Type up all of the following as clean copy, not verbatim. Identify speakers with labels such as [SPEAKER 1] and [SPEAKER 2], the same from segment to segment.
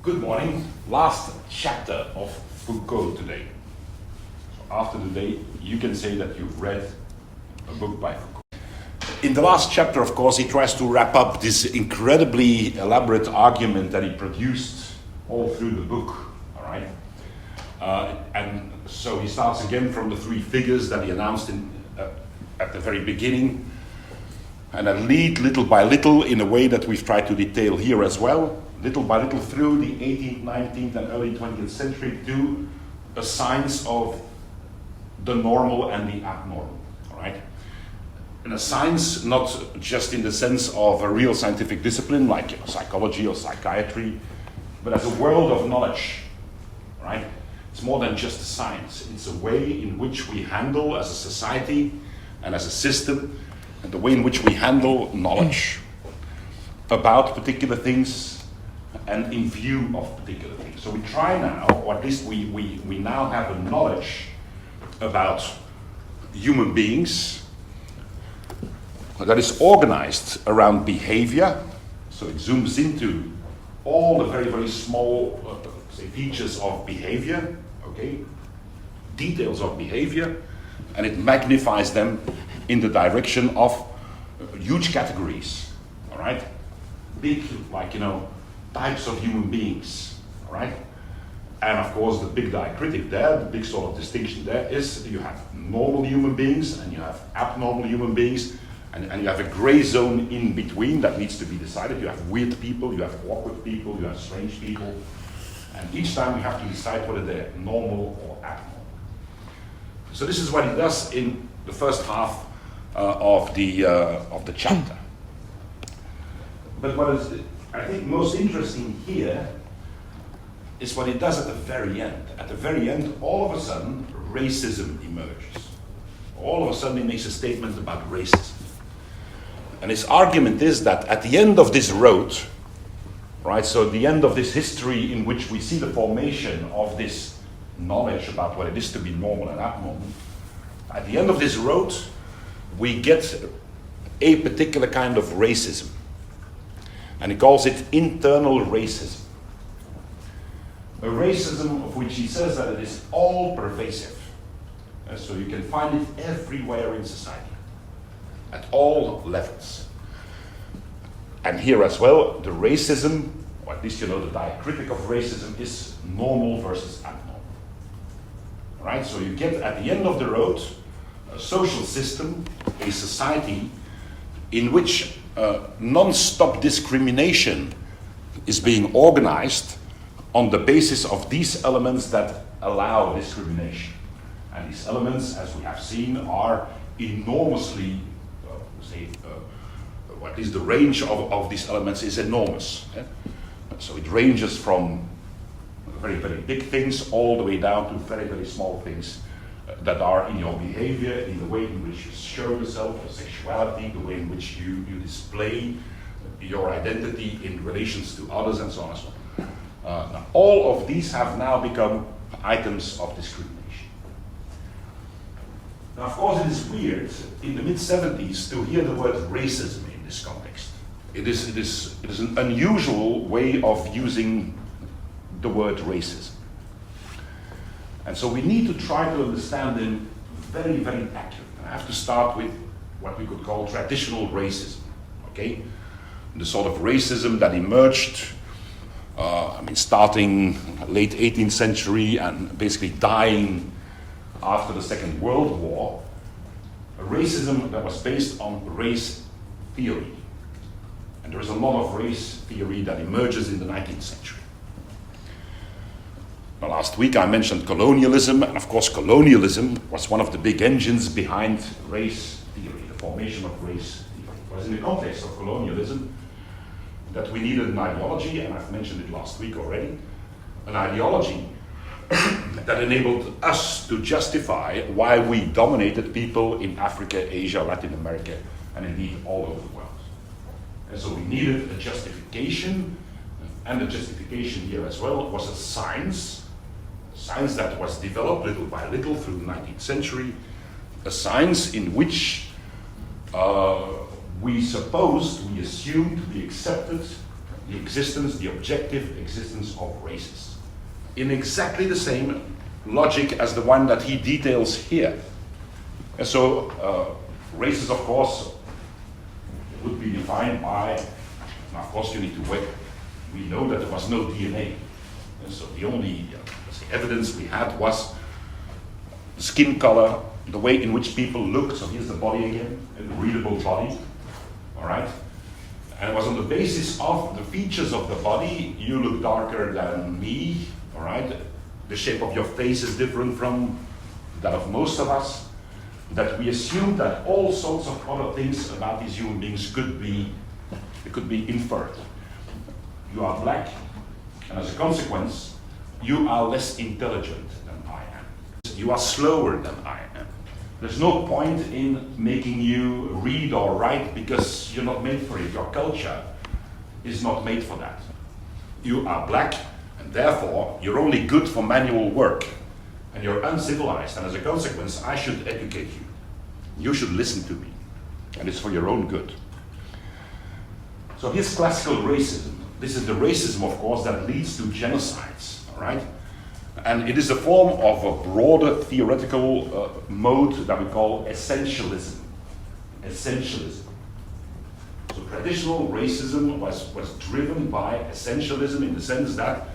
[SPEAKER 1] Good morning. Last chapter of Foucault today. So after today, you can say that you've read a book by Foucault. In the last chapter, of course, he tries to wrap up this incredibly elaborate argument that he produced all through the book. All right, and so he starts again from the three figures that he announced at the very beginning, and then lead little by little in a way that we've tried to detail here as well. Little by little through the 18th, 19th and early 20th century to a science of the normal and the abnormal, all right? And a science not just in the sense of a real scientific discipline like psychology or psychiatry, but as a world of knowledge, right? It's more than just a science. It's a way in which we handle as a society and as a system, and the way in which we handle knowledge about particular things and in view of particular things. So we try now, or at least we now have a knowledge about human beings that is organized around behavior. So it zooms into all the very, very small features of behavior, okay, details of behavior, and it magnifies them in the direction of huge categories, all right? Big, like, types of human beings, all right? And of course, the big diacritic there, the big sort of distinction there is you have normal human beings and you have abnormal human beings, and you have a gray zone in between that needs to be decided. You have weird people, you have awkward people, you have strange people, and each time we have to decide whether they're normal or abnormal. So this is what he does in the first half of the chapter. But what is, I think, most interesting here is what he does at the very end. At the very end, all of a sudden, racism emerges. All of a sudden, he makes a statement about racism. And his argument is that at the end of this road, right, so the end of this history in which we see the formation of this knowledge about what it is to be normal and abnormal, at the end of this road, we get a particular kind of racism. And he calls it internal racism. A racism of which he says that it is all pervasive. So you can find it everywhere in society, at all levels. And here as well, the racism, or at least the diacritic of racism is normal versus abnormal. Right? So you get at the end of the road a social system, a society in which non-stop discrimination is being organized on the basis of these elements that allow discrimination. And these elements, as we have seen, are enormously, at least the range of these elements is enormous. So it ranges from very, very big things all the way down to very, very small things that are in your behavior, in the way in which you show yourself, your sexuality, the way in which you display your identity in relations to others, and so on and so on. Now, all of these have now become items of discrimination. Now, of course, it is weird in the mid-70s to hear the word racism in this context. It is an unusual way of using the word racism. And so we need to try to understand them very, very accurately. I have to start with what we could call traditional racism, okay? The sort of racism that emerged, starting late 18th century and basically dying after the Second World War. A racism that was based on race theory. And there is a lot of race theory that emerges in the 19th century. Now, last week I mentioned colonialism, and of course colonialism was one of the big engines behind race theory, the formation of race theory. It was in the context of colonialism that we needed an ideology, and I've mentioned it last week already, an ideology that enabled us to justify why we dominated people in Africa, Asia, Latin America, and indeed all over the world. And so we needed a justification, and the justification here as well was a science that was developed little by little through the 19th century, a science in which we assumed, we accepted the existence, the objective existence of races. In exactly the same logic as the one that he details here. And so races, of course, would be defined by, now of course you need to wait. We know that there was no DNA. And so the only evidence we had was skin color, the way in which people looked. So here's the body again, a readable body, all right? And it was on the basis of the features of the body. You look darker than me, all right? The shape of your face is different from that of most of us. That we assume that all sorts of other things about these human beings could be inferred. You are black, and as a consequence, you are less intelligent than I am. You are slower than I am. There's no point in making you read or write because you're not made for it. Your culture is not made for that. You are black, and therefore you're only good for manual work. And you're uncivilized, and as a consequence, I should educate you. You should listen to me, and it's for your own good. So here's classical racism. This is the racism, of course, that leads to genocides, all right? And it is a form of a broader theoretical mode that we call essentialism. Essentialism. So traditional racism was driven by essentialism in the sense that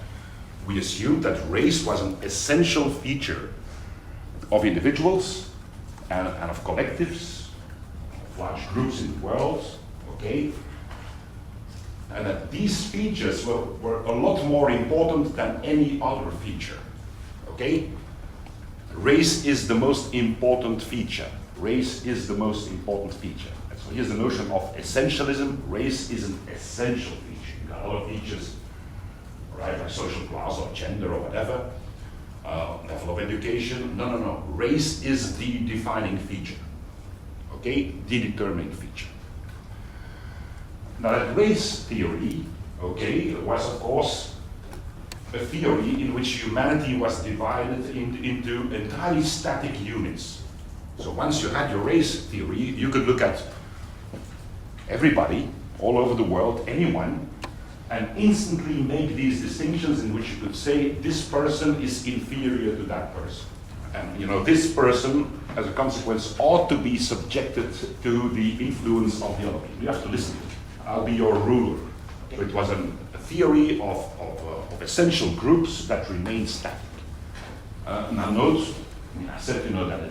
[SPEAKER 1] we assumed that race was an essential feature of individuals and of collectives, of large groups in the world, okay? And that these features were a lot more important than any other feature, okay? Race is the most important feature. Race is the most important feature. And so here's the notion of essentialism. Race is an essential feature. You got other features, right, like social class or gender or whatever, level of education. No. Race is the defining feature, okay? The determining feature. Now that race theory, okay, was of course a theory in which humanity was divided into entirely static units. So once you had your race theory, you could look at everybody all over the world, anyone, and instantly make these distinctions in which you could say this person is inferior to that person. And you know, this person, as a consequence, ought to be subjected to the influence of the other people. You have to listen to it. I'll be your ruler. So it was a theory of essential groups that remained static. Now note, I said, you know, that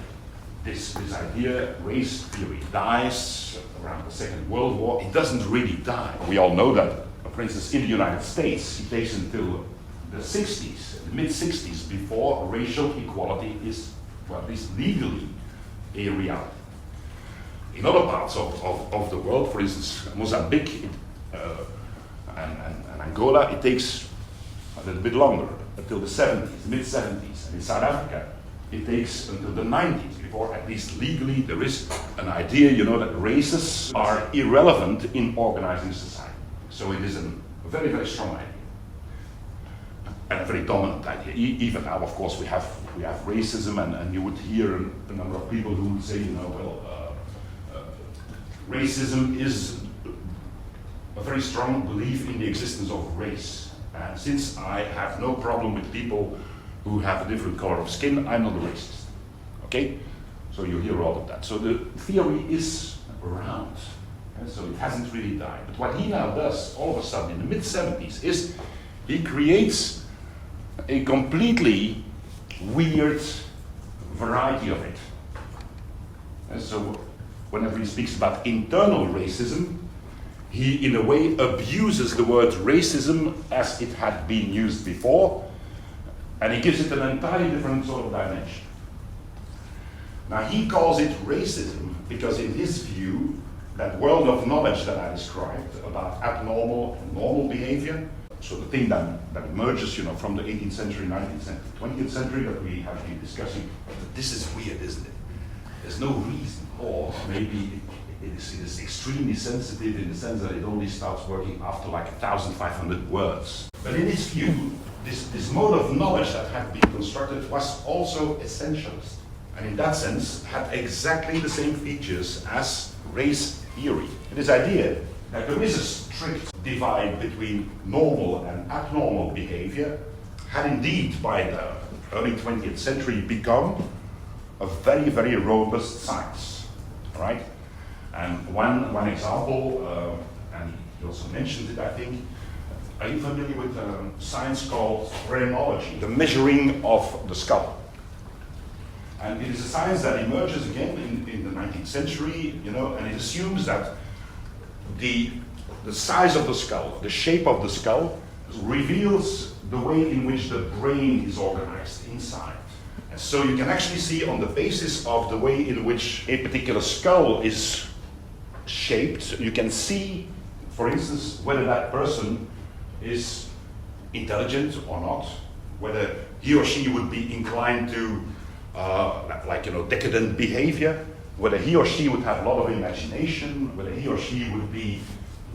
[SPEAKER 1] this idea, race theory, dies around the Second World War. It doesn't really die. We all know that, for instance, in the United States, it takes until the 60s, the mid-60s, before racial equality is, well, at least legally, a reality. In other parts of the world, for instance, Mozambique and Angola, it takes a little bit longer, until the 70s, mid-70s. And in South Africa, it takes until the 90s before, at least legally, there is an idea, you know, that races are irrelevant in organizing society. So it is a very, very strong idea. And a very dominant idea. Even now, of course, we have racism, and you would hear a number of people who would say, you know, well, racism is a very strong belief in the existence of race. And since I have no problem with people who have a different color of skin, I'm not a racist. Okay? So you hear all of that. So the theory is around. And so it hasn't really died. But what he now does, all of a sudden, in the mid-70s, is he creates a completely weird variety of it. And so whenever he speaks about internal racism, he in a way abuses the word racism as it had been used before, and he gives it an entirely different sort of dimension. Now he calls it racism because in his view, that world of knowledge that I described about abnormal and normal behavior, so the thing that emerges, you know, from the 18th century, 19th century, 20th century that we have been discussing, this is weird, isn't it? There's no reason, or maybe it is extremely sensitive in the sense that it only starts working after like 1,500 words. But in his view, this mode of knowledge that had been constructed was also essentialist, and in that sense had exactly the same features as race theory. And this idea that there is a strict divide between normal and abnormal behavior had indeed, by the early 20th century, become a very, very robust science, all right? And one example, and he also mentioned it, I think. Are you familiar with science called phrenology, the measuring of the skull? And it is a science that emerges again in the 19th century, you know, and it assumes that the size of the skull, the shape of the skull, reveals the way in which the brain is organized inside. And so you can actually see, on the basis of the way in which a particular skull is shaped, you can see, for instance, whether that person is intelligent or not, whether he or she would be inclined to decadent behavior, whether he or she would have a lot of imagination, whether he or she would be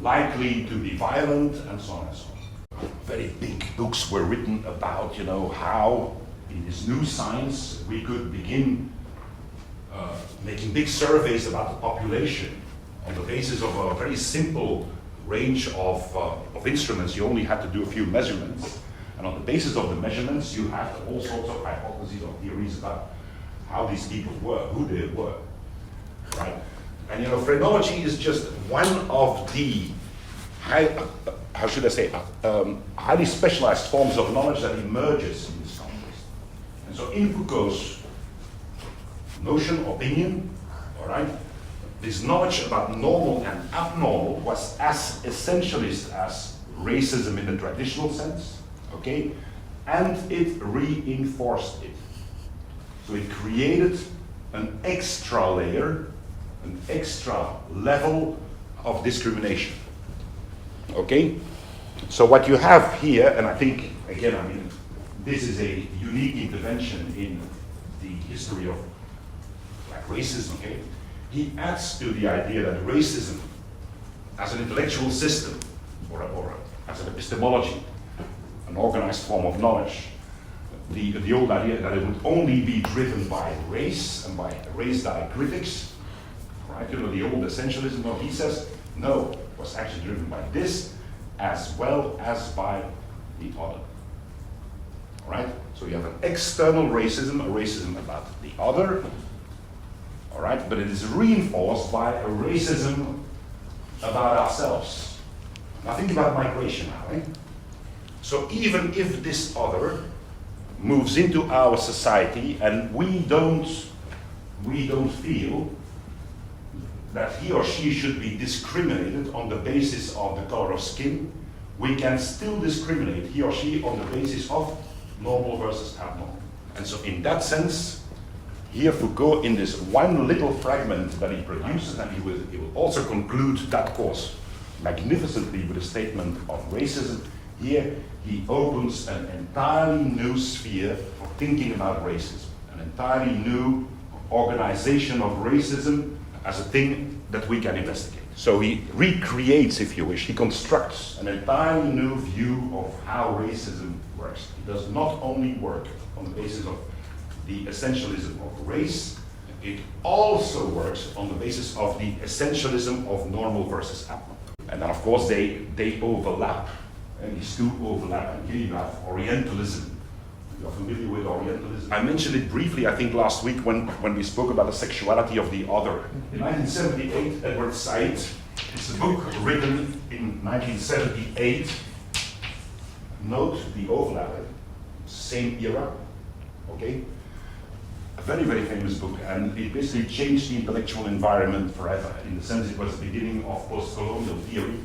[SPEAKER 1] likely to be violent, and so on and so on. Very big books were written about, you know, how in this new science we could begin making big surveys about the population on the basis of a very simple range of instruments. You only had to do a few measurements, and on the basis of the measurements you had all sorts of hypotheses or theories about how these people were, who they were, right? And you know, phrenology is just one of the highly specialized forms of knowledge that emerges in this context. And so in Foucault's notion, opinion, all right, this knowledge about normal and abnormal was as essentialist as racism in the traditional sense, okay? And it reinforced it. So it created an extra layer, an extra level of discrimination, okay? So what you have here, and I think, again, I mean, this is a unique intervention in the history of racism, okay? He adds to the idea that racism as an intellectual system, or as an epistemology, an organized form of knowledge, the old idea that it would only be driven by race and by race diacritics, right? You know, the old essentialism, well, he says, no, it was actually driven by this as well as by the other. All right? So you have an external racism, a racism about the other, all right? But it is reinforced by a racism about ourselves. Now think about migration now, right? So even if this other moves into our society and we don't feel that he or she should be discriminated on the basis of the color of skin, we can still discriminate he or she on the basis of normal versus abnormal. And so in that sense, here Foucault, in this one little fragment that he produces, and he will also conclude that course magnificently with a statement of racism, here he opens an entirely new sphere for thinking about racism, an entirely new organization of racism as a thing that we can investigate. So he recreates, if you wish, he constructs an entirely new view of how racism works. It does not only work on the basis of the essentialism of race, it also works on the basis of the essentialism of normal versus abnormal. And then of course they overlap, and these two overlap, and here you have Orientalism. You're familiar with Orientalism? I mentioned it briefly, I think, last week when we spoke about the sexuality of the other. In 1978, Edward Said, it's a book written in 1978. Note the overlap, same era, okay? A very, very famous book, and it basically changed the intellectual environment forever. In the sense it was the beginning of post-colonial theory.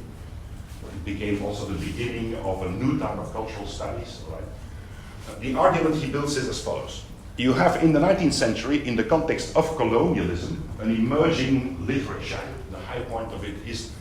[SPEAKER 1] It became also the beginning of a new type of cultural studies, right? The argument he builds is as follows. You have in the 19th century, in the context of colonialism, an emerging literature. The high point of it is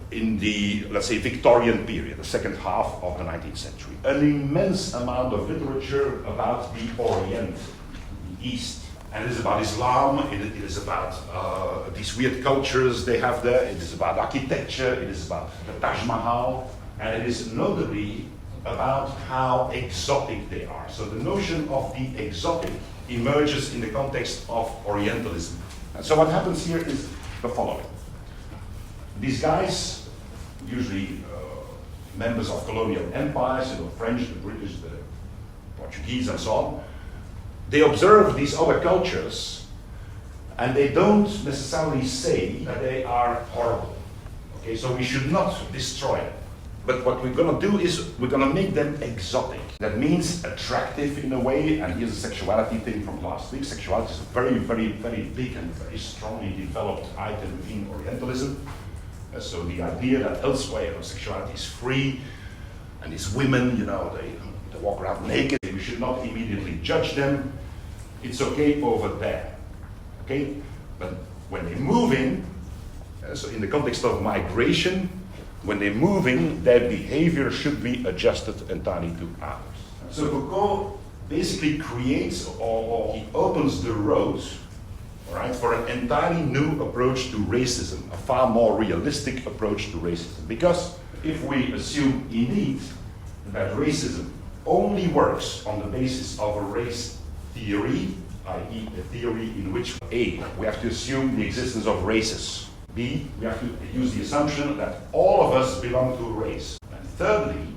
[SPEAKER 1] in the, let's say, Victorian period, the second half of the 19th century. An immense amount of literature about the Orient, the East. And it is about Islam, it is about these weird cultures they have there, it is about architecture, it is about the Taj Mahal, and it is notably about how exotic they are. So the notion of the exotic emerges in the context of Orientalism. And so what happens here is the following. These guys usually members of colonial empires, the French, the British, the Portuguese, and so on. They observe these other cultures, and they don't necessarily say that they are horrible. Okay, so we should not destroy them. But what we're going to do is we're going to make them exotic. That means attractive in a way, and here's a sexuality thing from last week. Sexuality is a very, very, very big and very strongly developed item in Orientalism. So the idea that elsewhere sexuality is free, and these women, they walk around naked, we should not immediately judge them. It's okay over there. Okay? But when they move in, so in the context of migration, when they're moving, their behavior should be adjusted entirely to ours. So Foucault basically creates or he opens the road, all right, for an entirely new approach to racism, a far more realistic approach to racism. Because if we assume indeed that racism only works on the basis of a race theory, i.e. a theory in which A, we have to assume the existence of races. B, we have to use the assumption that all of us belong to a race. And thirdly,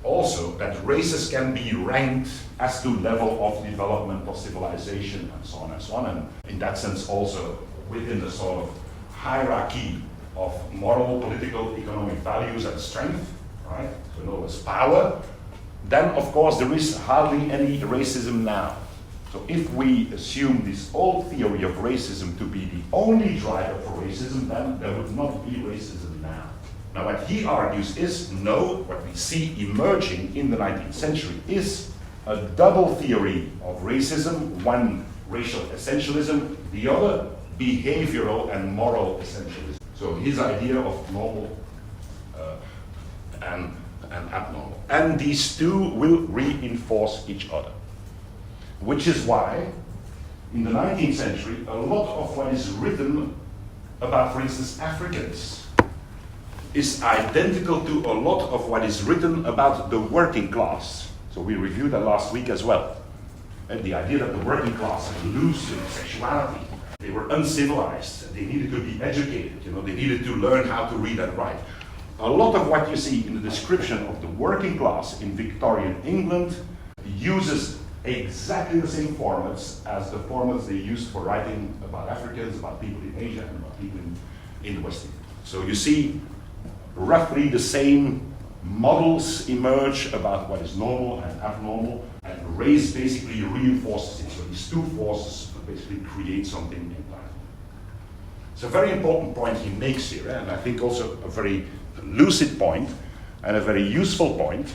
[SPEAKER 1] also that races can be ranked as to level of development of civilization and so on and so on. And in that sense also within the sort of hierarchy of moral, political, economic values and strength, right? So in other words, power. Then of course there is hardly any racism now. So if we assume this old theory of racism to be the only driver for racism, then there would not be racism now. Now what he argues is, no, what we see emerging in the 19th century is a double theory of racism, one racial essentialism, the other behavioral and moral essentialism. So his idea of normal and abnormal. And these two will reinforce each other. Which is why, in the 19th century, a lot of what is written about, for instance, Africans, is identical to a lot of what is written about the working class. So we reviewed that last week as well. And the idea that the working class had loose sexuality, they were uncivilized, they needed to be educated, they needed to learn how to read and write. A lot of what you see in the description of the working class in Victorian England uses exactly the same formats as the formats they used for writing about Africans, about people in Asia, and about people in the West. So you see roughly the same models emerge about what is normal and abnormal, and race basically reinforces it. So these two forces basically create something entirely. It's a very important point he makes here, and I think also a very lucid point and a very useful point,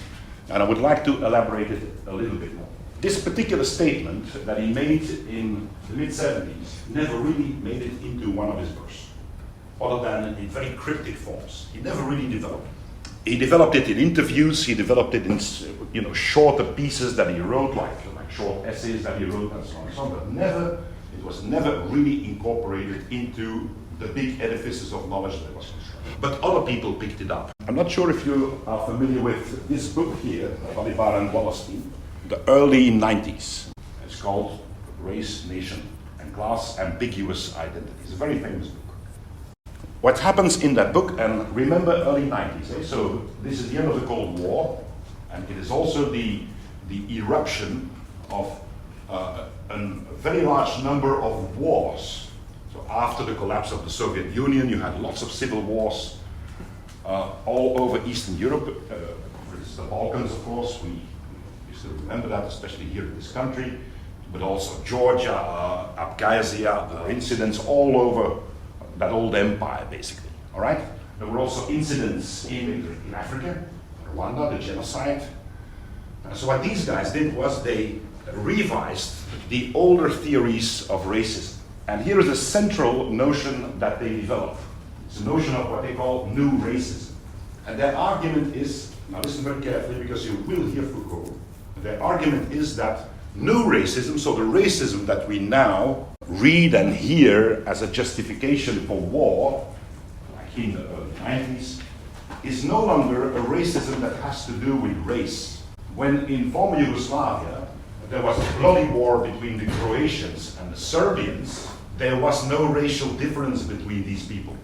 [SPEAKER 1] and I would like to elaborate it a little bit more. This particular statement that he made in the mid-70s never really made it into one of his books, other than in very cryptic forms. He never really developed it. He developed it in interviews, he developed it in shorter pieces that he wrote, like short essays that he wrote and so on and so on, but it was never really incorporated into the big edifices of knowledge that was constructed. But other people picked it up. I'm not sure if you are familiar with this book here, Bolivar and Wallerstein, the early 90s. It's called Race, Nation, and Class, Ambiguous Identity. It's a very famous book. What happens in that book, and remember early 90s, so this is the end of the Cold War, and it is also the eruption of a very large number of wars. So after the collapse of the Soviet Union, you had lots of civil wars all over Eastern Europe. The Balkans, of course, we still remember that, especially here in this country, but also Georgia, Abkhazia, there were incidents all over that old empire, basically, all right? There were also incidents in Africa, Rwanda, the genocide. So what these guys did was they revised the older theories of racism. And here is a central notion that they developed. It's a notion of what they call new racism. And their argument is, now listen very carefully because you will hear Foucault, their argument is that new racism, so the racism that we now read and hear as a justification for war, like in the early 90s, is no longer a racism that has to do with race. When in former Yugoslavia, there was a bloody war between the Croatians and the Serbians, there was no racial difference between these people.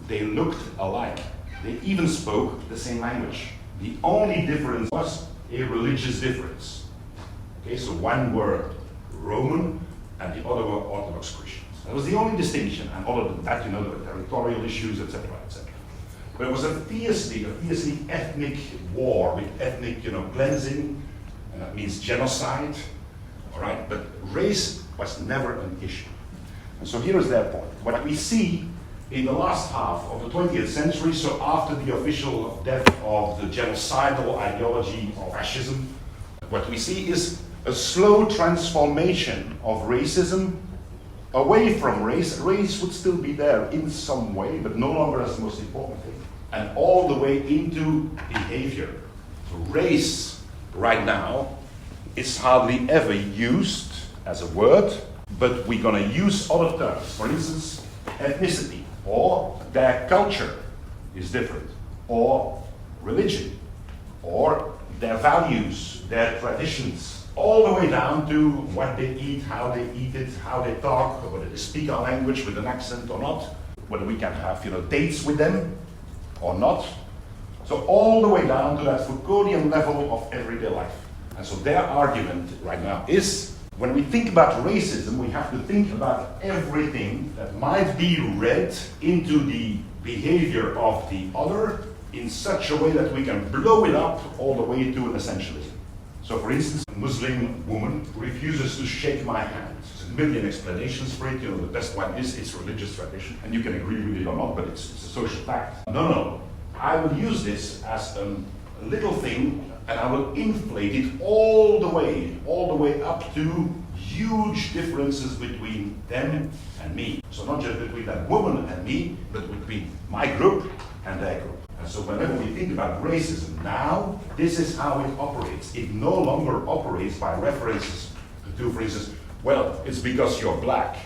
[SPEAKER 1] They looked alike. They even spoke the same language. The only difference was a religious difference. Okay, so one were Roman and the other were Orthodox Christians. That was the only distinction, and other than that, there were territorial issues, etc., etc. But it was a fiercely ethnic war with ethnic, cleansing, and that means genocide. All right, but race was never an issue. And so here is their point. What we see in the last half of the 20th century, so after the official death of the genocidal ideology of fascism, what we see is a slow transformation of racism away from race. Race would still be there in some way, but no longer as the most important thing. And all the way into behavior. So race, right now, is hardly ever used as a word, but we're going to use other terms. For instance, ethnicity, or their culture is different, or religion, or their values, their traditions, all the way down to what they eat, how they eat it, how they talk, whether they speak our language with an accent or not, whether we can have dates with them or not. So all the way down to that Foucauldian level of everyday life. And so their argument right now is, when we think about racism, we have to think about everything that might be read into the behavior of the other in such a way that we can blow it up all the way to an essentialism. So for instance, a Muslim woman refuses to shake my hand. There's a million explanations for it. The best one is it's religious tradition. And you can agree with it or not, but it's a social fact. No. I will use this as a little thing, and I will inflate it all the way up to huge differences between them and me. So not just between that woman and me, but between my group and their group. And so whenever we think about racism now, this is how it operates. It no longer operates by references to, for instance, well, it's because you're black.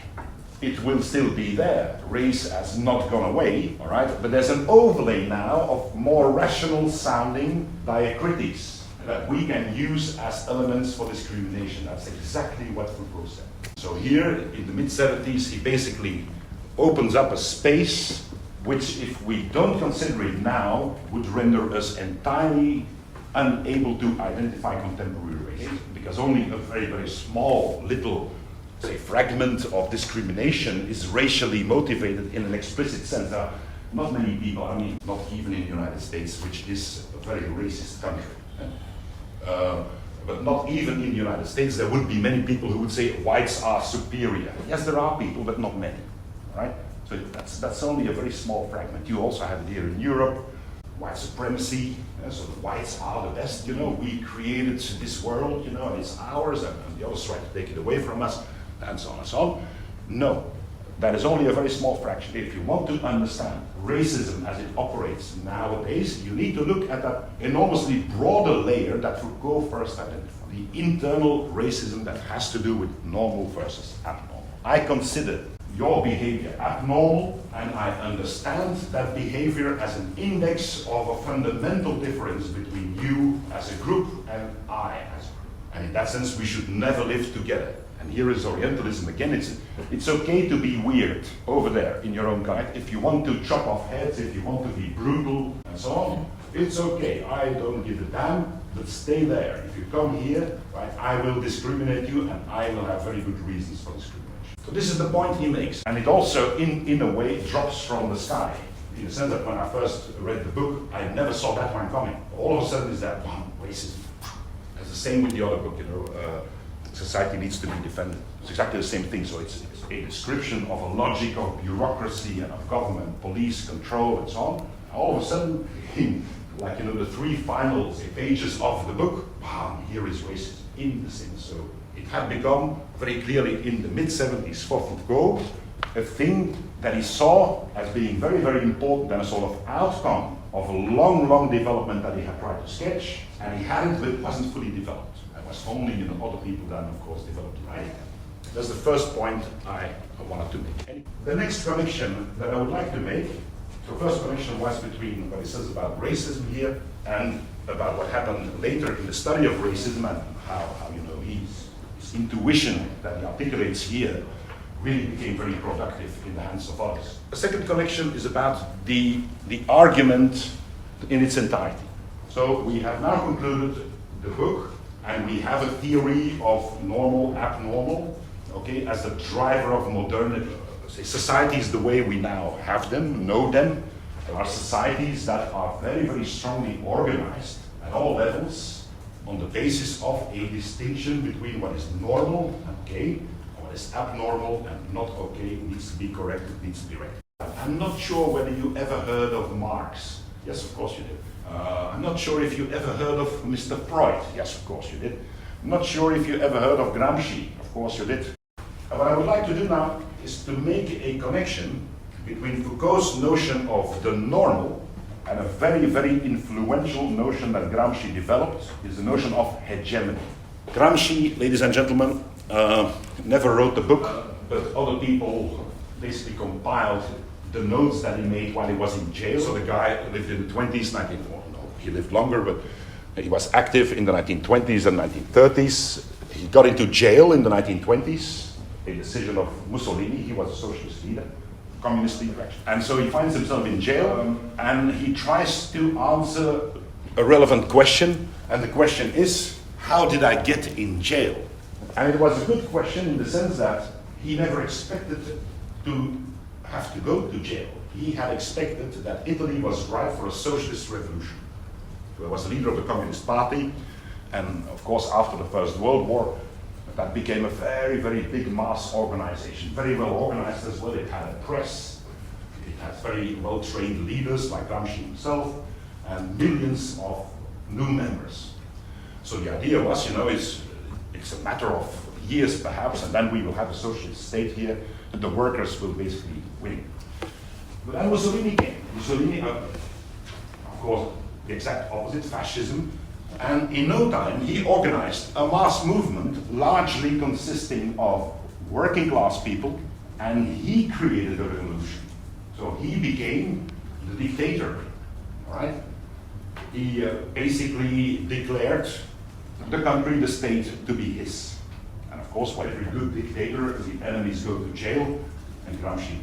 [SPEAKER 1] It will still be there. Race has not gone away, all right? But there's an overlay now of more rational sounding diacritics that we can use as elements for discrimination. That's exactly what Foucault said. So here, in the mid-70s, he basically opens up a space which, if we don't consider it now, would render us entirely unable to identify contemporary racism, because only a very, very small, little, say, fragment of discrimination is racially motivated in an explicit sense. There are not many people, not even in the United States, which is a very racist country. But not even in the United States, there would be many people who would say whites are superior. Yes, there are people, but not many, right? So that's only a very small fragment. You also have it here in Europe, white supremacy. So the whites are the best, we created this world, and it's ours, and the others try to take it away from us, and so on and so on. No, that is only a very small fraction. If you want to understand racism as it operates nowadays, you need to look at that enormously broader layer that Foucault first identified. The internal racism that has to do with normal versus abnormal. I consider your behavior abnormal, and I understand that behavior as an index of a fundamental difference between you as a group and I as a group. And in that sense, we should never live together. And here is Orientalism again. It's okay to be weird over there in your own kind. If you want to chop off heads, if you want to be brutal, and so on, it's okay. I don't give a damn, but stay there. If you come here, right, I will discriminate you, and I will have very good reasons for discrimination. So this is the point he makes. And it also, in a way, drops from the sky. In the sense that when I first read the book, I never saw that one coming. All of a sudden is that, racism. It's the same with the other book, society needs to be defended. It's exactly the same thing. So it's a description of a logic of bureaucracy and of government, police, control, and so on. All of a sudden, in the three final pages of the book, here is racism in the sense. So it had become very clearly in the mid-70s for Foucault a thing that he saw as being very, very important and a sort of outcome of a long, long development that he had tried to sketch, and he hadn't, but it wasn't fully developed. It was only other people then, of course, developed it. That's the first point I wanted to make. The next connection that I would like to make, the first connection was between what he says about racism here and about what happened later in the study of racism and how his intuition that he articulates here really became very productive in the hands of others. The second connection is about the argument in its entirety. So we have now concluded the book, and we have a theory of normal, abnormal, okay, as the driver of modernity. Societies the way we now have them, know them, are societies that are very, very strongly organized at all levels on the basis of a distinction between what is normal and okay, and what is abnormal and not okay, needs to be corrected, needs to be rectified. I'm not sure whether you ever heard of Marx. Yes, of course you did. I'm not sure if you ever heard of Mr. Freud. Yes, of course you did. I'm not sure if you ever heard of Gramsci. Of course you did. What I would like to do now is to make a connection between Foucault's notion of the normal and a very, very influential notion that Gramsci developed, is the notion of hegemony. Gramsci, ladies and gentlemen, never wrote the book, but other people basically compiled the notes that he made while he was in jail. So the guy lived in the 20s, he lived longer, but he was active in the 1920s and 1930s. He got into jail in the 1920s, a decision of Mussolini. He was a socialist leader, communist leader actually. And so he finds himself in jail, and he tries to answer a relevant question. And the question is, how did I get in jail? And it was a good question in the sense that he never expected to have to go to jail. He had expected that Italy was ripe for a socialist revolution. He was the leader of the Communist Party, and of course after the First World War, that became a very, very big mass organization, very well organized as well. It had a press, it had very well-trained leaders like Gramsci himself, and millions of new members. So the idea was, it's a matter of years perhaps, and then we will have a socialist state here, and the workers will basically win. But then Mussolini came. Mussolini, of course, the exact opposite, fascism. And in no time, he organized a mass movement largely consisting of working class people, and he created a revolution. So he became the dictator, all right? He basically declared the country, the state, to be his. And of course, for every good dictator, the enemies go to jail, and Gramsci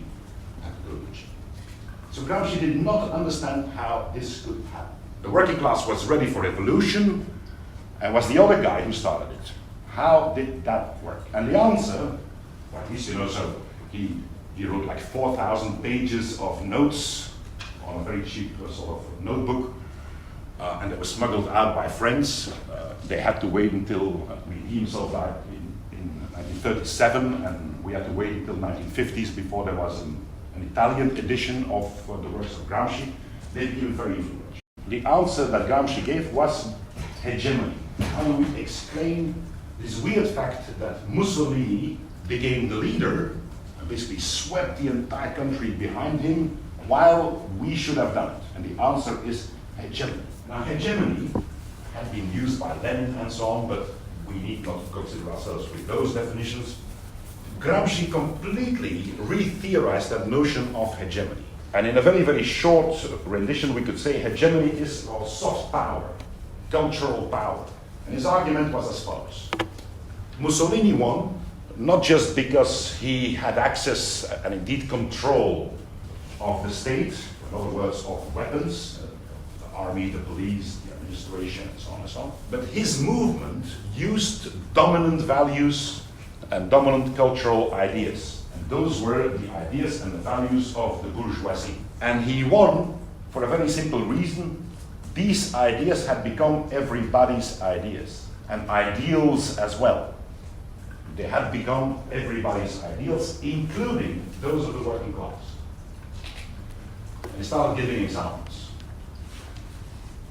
[SPEAKER 1] had to go to jail. So Gramsci did not understand how this could happen. The working class was ready for revolution, and was the other guy who started it. How did that work? And the answer, well, at least so he wrote like 4,000 pages of notes on a very cheap sort of notebook, and it was smuggled out by friends. They had to wait until he himself died in 1937, and we had to wait until 1950s before there was an Italian edition of the works of Gramsci. They became very influential. The answer that Gramsci gave was hegemony. How do we explain this weird fact that Mussolini became the leader and basically swept the entire country behind him while we should have done it? And the answer is hegemony. Now, hegemony had been used by Lenin and so on, but we need not consider ourselves with those definitions. Gramsci completely re-theorized that notion of hegemony. And in a very, very short rendition, we could say hegemony is soft power, cultural power. And his argument was as follows. Mussolini won, not just because he had access and indeed control of the state, in other words, of weapons, the army, the police, the administration, and so on and so on, but his movement used dominant values and dominant cultural ideas. Those were the ideas and the values of the bourgeoisie. And he won for a very simple reason. These ideas had become everybody's ideas, and ideals as well. They had become everybody's ideals, including those of the working class. And he started giving examples.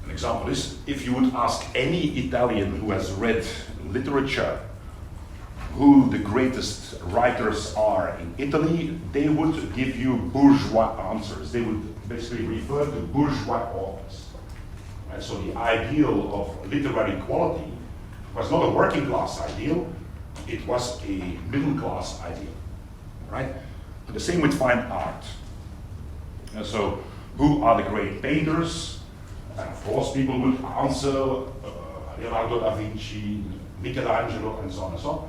[SPEAKER 1] An example is, if you would ask any Italian who has read literature who the greatest writers are in Italy, they would give you bourgeois answers. They would basically refer to bourgeois authors. Right? So the ideal of literary quality was not a working class ideal, it was a middle class ideal. Right? And the same with fine art. And so who are the great painters? And of course people would answer Leonardo da Vinci, Michelangelo, and so on and so on.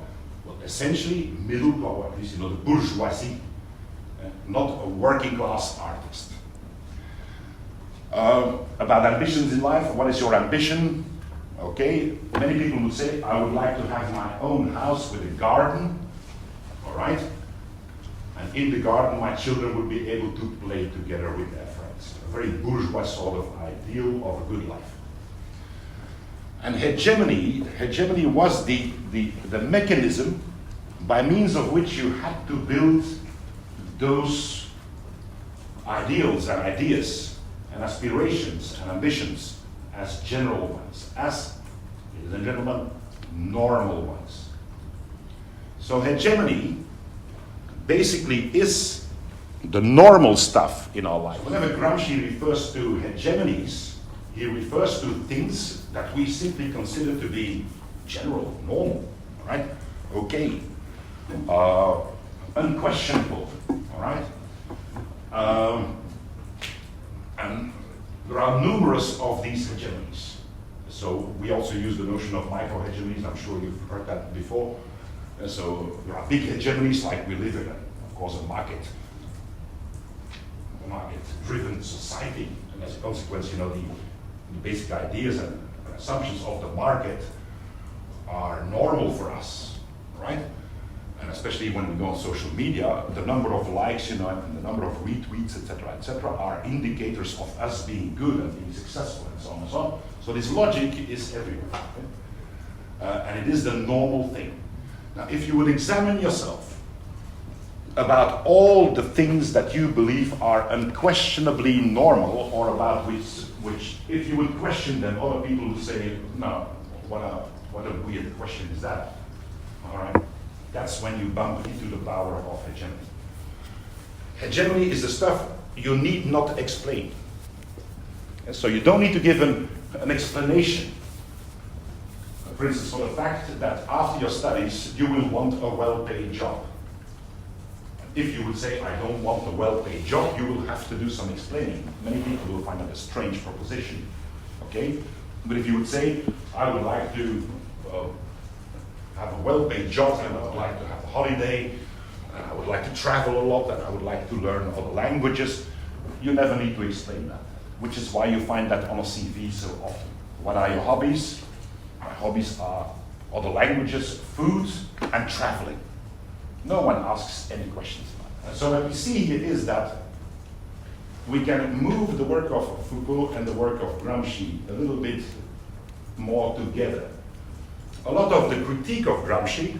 [SPEAKER 1] but essentially middle class, or at least the bourgeoisie, not a working class artist. About ambitions in life, what is your ambition? Okay, many people would say, I would like to have my own house with a garden, all right? And in the garden, my children would be able to play together with their friends. A very bourgeois sort of ideal of a good life. And hegemony was the mechanism by means of which you had to build those ideals and ideas and aspirations and ambitions as general ones, as, ladies and gentlemen, normal ones. So hegemony basically is the normal stuff in our life. Whenever Gramsci refers to hegemonies, he refers to things that we simply consider to be general, normal, right? Okay, unquestionable, all right? And there are numerous of these hegemonies. So we also use the notion of micro-hegemonies. I'm sure you've heard that before. So there are big hegemonies, like we live in, of course, a market-driven society, and as a consequence, the basic ideas and assumptions of the market are normal for us, right? And especially when we go on social media, the number of likes, and the number of retweets, etc., are indicators of us being good and being successful, and so on and so on. So this logic is everywhere, right? And it is the normal thing. Now, if you would examine yourself about all the things that you believe are unquestionably normal, or about which if you would question them, other people would say, no, what a weird question is that? All right. That's when you bump into the power of hegemony. Hegemony is the stuff you need not explain. And so you don't need to give an explanation. For instance, for the fact that after your studies, you will want a well-paid job. If you would say, I don't want a well-paid job, you will have to do some explaining. Many people will find that a strange proposition, okay? But if you would say, I would like to have a well-paid job, and I would like to have a holiday, and I would like to travel a lot, and I would like to learn other languages, you never need to explain that, which is why you find that on a CV so often. What are your hobbies? My hobbies are other languages, food, and traveling. No one asks any questions about that. So what we see here is that we can move the work of Foucault and the work of Gramsci a little bit more together. A lot of the critique of Gramsci,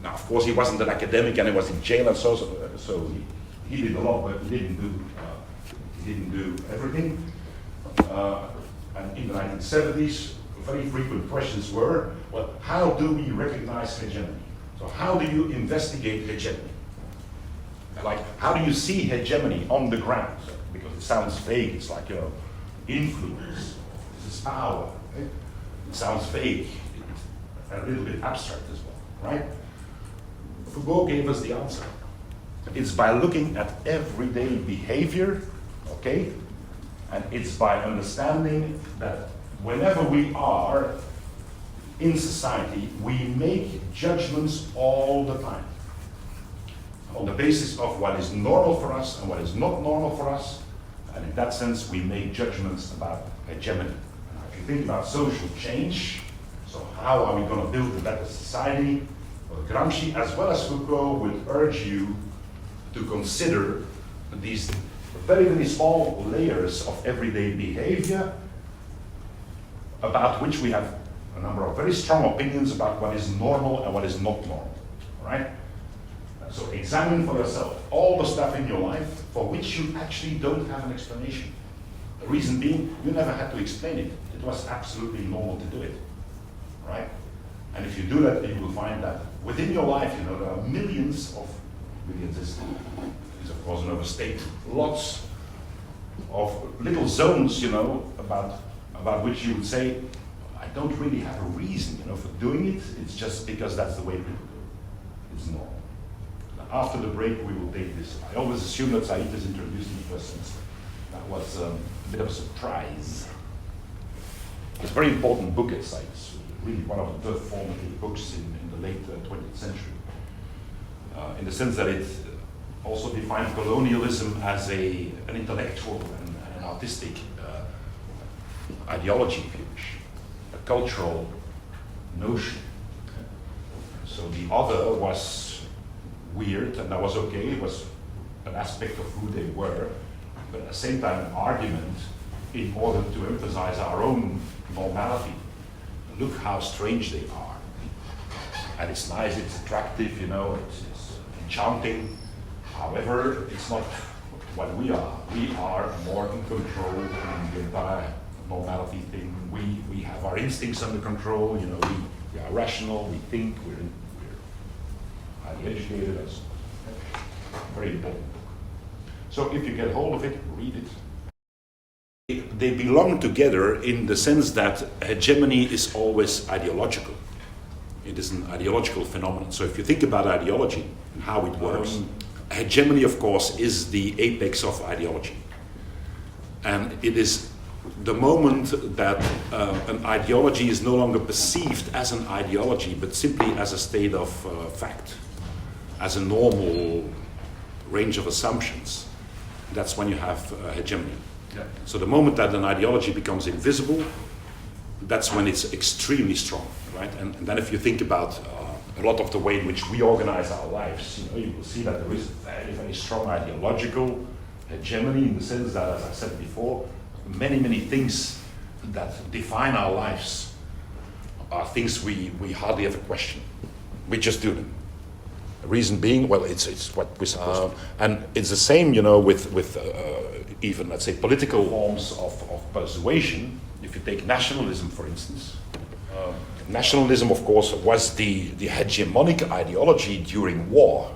[SPEAKER 1] now of course he wasn't an academic and he was in jail and so he did a lot, but he didn't do everything. And in the 1970s, very frequent questions were, well, how do we recognize hegemony? So how do you investigate hegemony? Like, how do you see hegemony on the ground? Because it sounds vague, it's like, influence, this is power. Right? It sounds vague. A little bit abstract as well, right? Foucault gave us the answer. It's by looking at everyday behavior, okay? And it's by understanding that whenever we are in society, we make judgments all the time on the basis of what is normal for us and what is not normal for us. And in that sense, we make judgments about hegemony. Now, if you think about social change, so how are we going to build a better society? Well, Gramsci, as well as Foucault, would urge you to consider these very, very small layers of everyday behavior about which we have a number of very strong opinions about what is normal and what is not normal, right? So examine for yourself all the stuff in your life for which you actually don't have an explanation. The reason being, you never had to explain it. It was absolutely normal to do it. Right? And if you do that, you will find that within your life, there are millions is of course an overstatement, lots of little zones, about which you would say, I don't really have a reason, for doing it. It's just because that's the way people do it. It's normal. Now, after the break, we will take this. I always assume that Said is introducing the first semester. That was a bit of a surprise. It's a very important book at Said. Really one of the formative books in the late 20th century. in the sense that it also defined colonialism as an intellectual and an artistic ideology, if you wish, a cultural notion. So the other was weird, and that was okay. It was an aspect of who they were, but at the same time an argument in order to emphasize our own normality. Look how strange they are. And it's nice, it's attractive, you know, it's enchanting. However, it's not what we are. We are more in control in the entire normality thing. We have our instincts under control, you know, we are rational, we think, we're highly educated. That's very important. So if you get hold of it, read it. They belong together in the sense that hegemony is always ideological. It is an ideological phenomenon. So if you think about ideology and how it works, hegemony, of course, is the apex of ideology. And it is the moment that an ideology is no longer perceived as an ideology, but simply as a state of fact, as a normal range of assumptions. That's when you have hegemony. Yeah. So the moment that an ideology becomes invisible, that's when it's extremely strong, right? And then if you think about a lot of the way in which we organize our lives, you know, you will see that there is a very, very strong ideological hegemony in the sense that, as I said before, many things that define our lives are things we hardly ever question. We just do them. The reason being, well, it's what we're supposed to. And it's the same, you know, with even, let's say, political forms of persuasion. If you take nationalism, for instance, nationalism, of course, was the hegemonic ideology during war.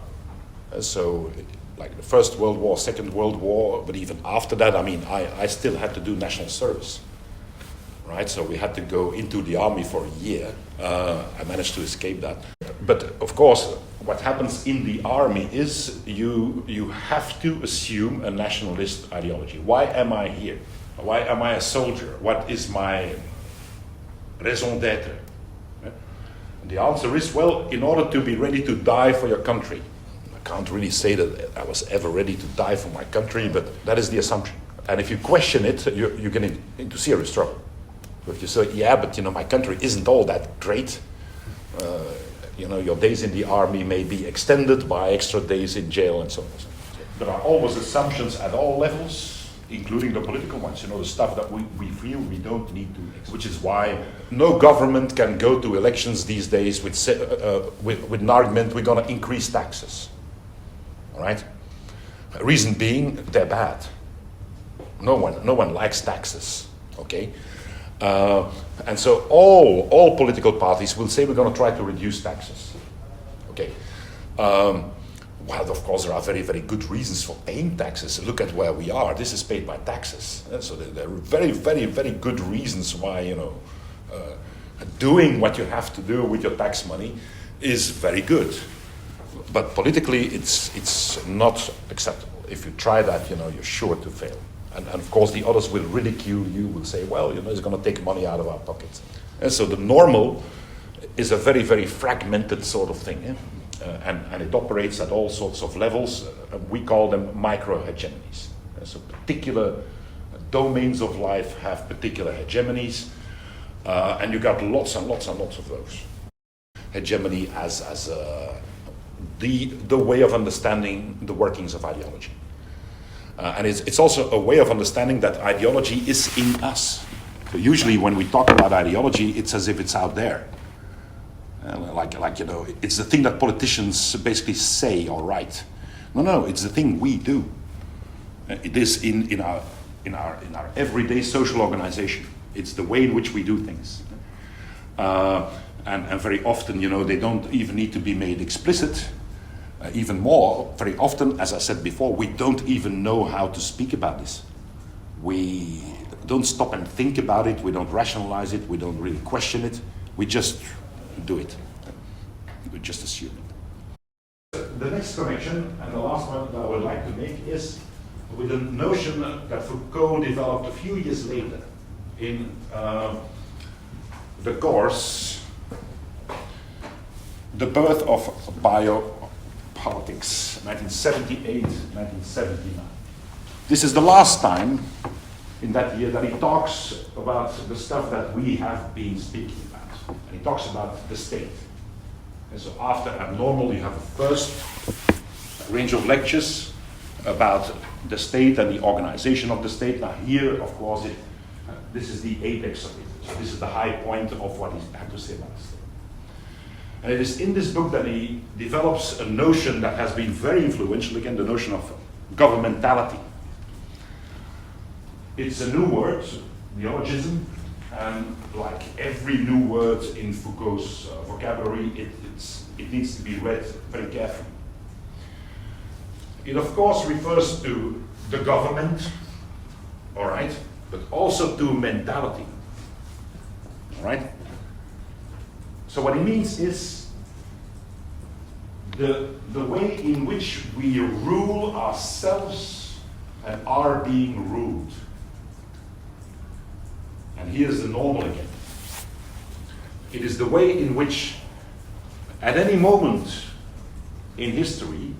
[SPEAKER 1] So, like the First World War, Second World War, but even after that, I mean, I still had to do national service, right? So we had to go into the army for a year. I managed to escape that. But of course, what happens in the army is you have to assume a nationalist ideology. Why am I here? Why am I a soldier? What is my raison d'être? And the answer is, well, in order to be ready to die for your country. I can't really say that I was ever ready to die for my country, but that is the assumption. And if you question it, you get into serious trouble. If you say, yeah, but you know, my country isn't all that great. You know, your days in the army may be extended by extra days in jail and so on. There are always assumptions at all levels, including the political ones. You know, the stuff that we feel we don't need to, which is why no government can go to elections these days with an argument, we're going to increase taxes. All right? Reason being, they're bad. No one likes taxes. Okay? And so all political parties will say we're going to try to reduce taxes. Okay. Well, of course, there are very, very good reasons for paying taxes. Look at where we are. This is paid by taxes. So there are very, very, very good reasons why, you know, doing what you have to do with your tax money is very good. But politically, it's not acceptable. If you try that, you know, you're sure to fail. And of course, the others will ridicule you, will say, well, you know, it's going to take money out of our pockets. And so the normal is a very, very fragmented sort of thing. And it operates at all sorts of levels. We call them micro-hegemonies. So particular domains of life have particular hegemonies. And you got lots and lots and lots of those. Hegemony as the way of understanding the workings of ideology. And it's also a way of understanding that ideology is in us. So usually when we talk about ideology, it's as if it's out there. Like you know, it's the thing that politicians basically say or write. No, it's the thing we do. It is in our everyday social organization. It's the way in which we do things. And very often, you know, they don't even need to be made explicit. Even more, very often, as I said before, we don't even know how to speak about this. We don't stop and think about it. We don't rationalize it. We don't really question it. We just do it. We just assume it. The next connection, and the last one that I would like to make, is with a notion that Foucault developed a few years later in the course, The Birth of politics, 1978, 1979. This is the last time in that year that he talks about the stuff that we have been speaking about. And he talks about the state. And so after abnormal, you have a first range of lectures about the state and the organization of the state. Now here, of course, this is the apex of it. So this is the high point of what he had to say about the state. And it is in this book that he develops a notion that has been very influential, again, the notion of governmentality. It's a new word, neologism, and like every new word in Foucault's vocabulary, it needs to be read very carefully. It of course refers to the government, all right, but also to mentality, all right? So what it means is the way in which we rule ourselves and are being ruled. And here's the normal again. It is the way in which at any moment in history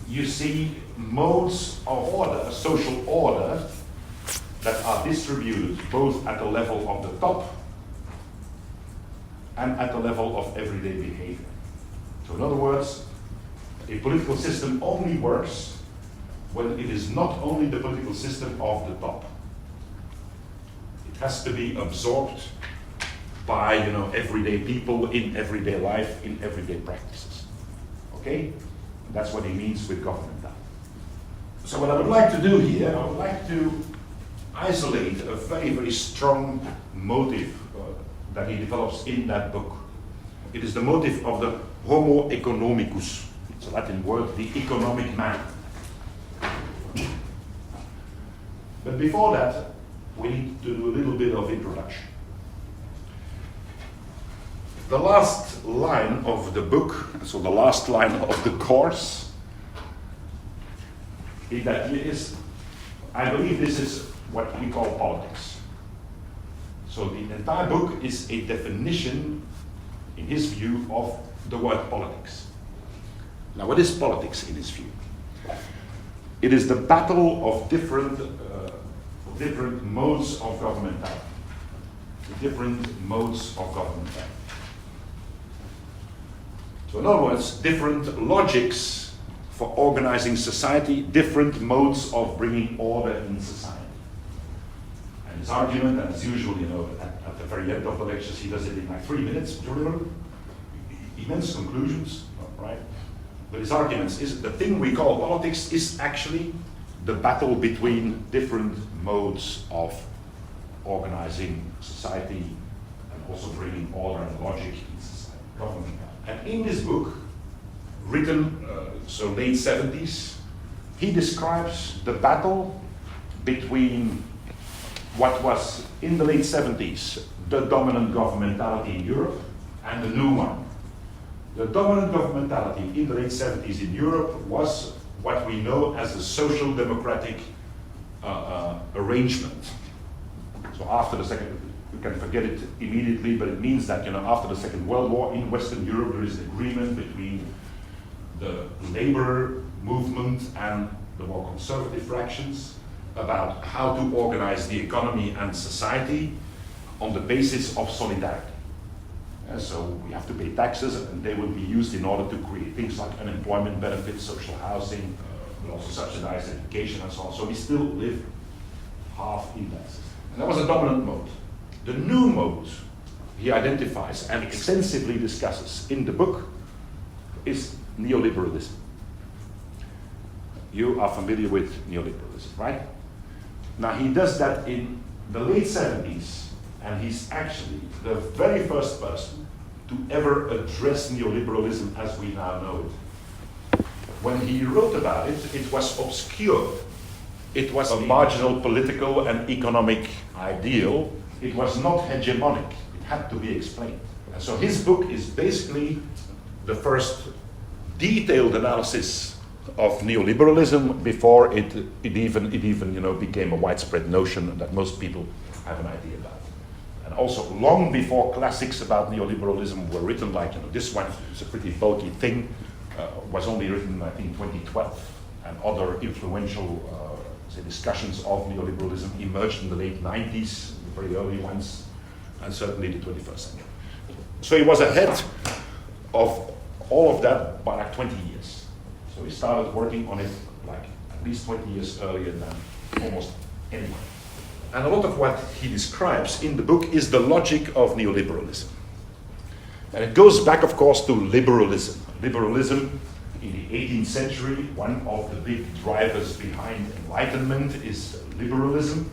[SPEAKER 1] you see modes of order, social order, that are distributed both at the level of the top and at the level of everyday behavior. So in other words, a political system only works when it is not only the political system of the top. It has to be absorbed by everyday people in everyday life, in everyday practices. Okay? And that's what he means with governmentality. So what I would like to do here, I would like to isolate a very, very strong motive that he develops in that book. It is the motive of the homo economicus. It's a Latin word, the economic man. But before that, we need to do a little bit of introduction. The last line of the book, so the last line of the course, in that is, I believe this is what we call politics. So the entire book is a definition, in his view, of the word politics. Now, what is politics in his view? It is the battle of different modes of governmentality. The different modes of governmentality. So in other words, different logics for organizing society, different modes of bringing order in society. And his argument, and as usual, at the very end of the lectures, he does it in like 3 minutes, immense conclusions, right? But his arguments is the thing we call politics is actually the battle between different modes of organizing society and also bringing order and logic in society, government. And in this book, written so late 70s, he describes the battle between what was in the late 70s the dominant governmentality in Europe and the new one. The dominant governmentality in the late 70s in Europe was what we know as a social democratic arrangement. So after the second, we can forget it immediately, but it means that after the Second World War in Western Europe there is an agreement between the labor movement and the more conservative fractions about how to organize the economy and society on the basis of solidarity. So we have to pay taxes, and they will be used in order to create things like unemployment benefits, social housing, but also subsidized education and so on. So we still live half in that system. And that was a dominant mode. The new mode he identifies and extensively discusses in the book is neoliberalism. You are familiar with neoliberalism, right? Now he does that in the late 70s, and he's actually the very first person to ever address neoliberalism as we now know it. When he wrote about it, it was obscure. It was a marginal political and economic ideal. It was not hegemonic. It had to be explained. And so his book is basically the first detailed analysis of neoliberalism before it even became a widespread notion that most people have an idea about. And also long before classics about neoliberalism were written, like this one is a pretty bulky thing, was only written, I think, 2012, and other influential say discussions of neoliberalism emerged in the late 90s, the very early ones, and certainly the 21st century. So he was ahead of all of that by like 20 years. So he started working on it like at least 20 years earlier than almost anyone. And a lot of what he describes in the book is the logic of neoliberalism. And it goes back, of course, to liberalism. Liberalism in the 18th century, one of the big drivers behind Enlightenment is liberalism,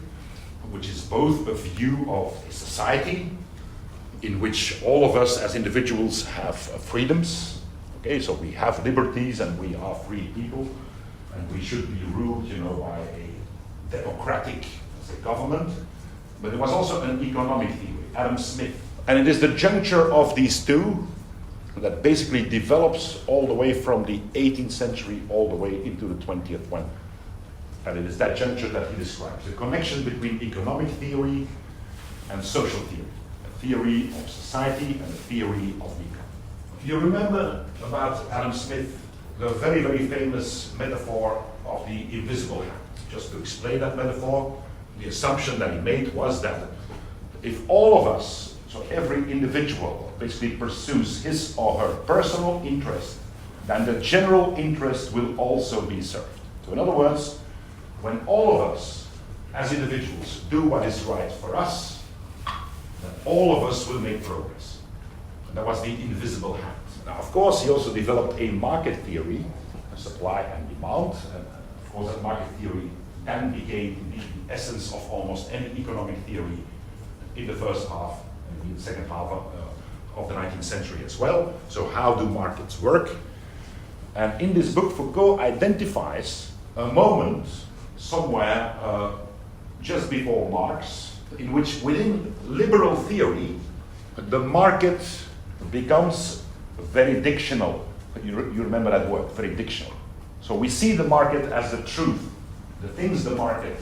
[SPEAKER 1] which is both a view of a society in which all of us as individuals have freedoms. Okay, so we have liberties and we are free people, and we should be ruled, by a democratic government. But there was also an economic theory, Adam Smith. And it is the juncture of these two that basically develops all the way from the 18th century all the way into the 20th one. And it is that juncture that he describes, the connection between economic theory and social theory, a theory of society and a theory of the economy. You remember about Adam Smith, the very, very famous metaphor of the invisible hand. Just to explain that metaphor, the assumption that he made was that if all of us, so every individual, basically pursues his or her personal interest, then the general interest will also be served. So in other words, when all of us as individuals do what is right for us, then all of us will make progress. And that was the invisible hand. Now, of course, he also developed a market theory, supply and demand, and of course that market theory then became the essence of almost any economic theory in the first half and in the second half of the 19th century as well. So how do markets work? And in this book, Foucault identifies a moment somewhere just before Marx, in which within liberal theory, the market becomes very dictional. You remember that word, very dictional. So we see the market as the truth. The things the market